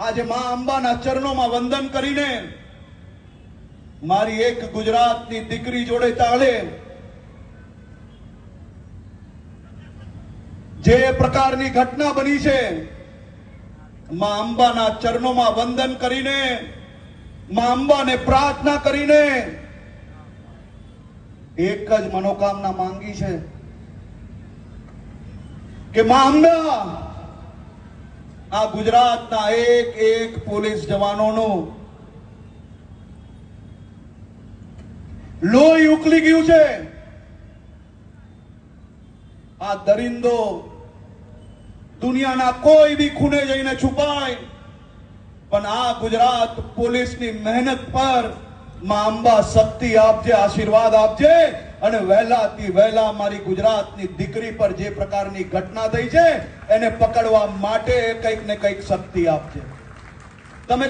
આજે માં અંબાના ચરણોમાં વંદન કરીને મારી એક ગુજરાતની દીકરી જોડે તાળે જે પ્રકારની ઘટના બની છે, માં અંબાના ચરણોમાં વંદન કરીને, માં અંબાને પ્રાર્થના કરીને એક જ મનોકામના માંગી છે કે માં અંબા આ ગુજરાતના એક એક પોલીસ જવાનોનું લોહી ઉકળી ગયું છે. આ દરિંદો દુનિયાના કોઈ બી ખૂણે જઈને છુપાય, પણ આ ગુજરાત પોલીસની મહેનત પર માં અંબા શક્તિ આપજે, આશીર્વાદ આપજે અને વહેલાથી વહેલા મારી ગુજરાતની દીકરી પર જે પ્રકારની ઘટના થઈ છે એને પકડવા માટે કંઈક ને કંઈક શક્તિ આપજે. તમે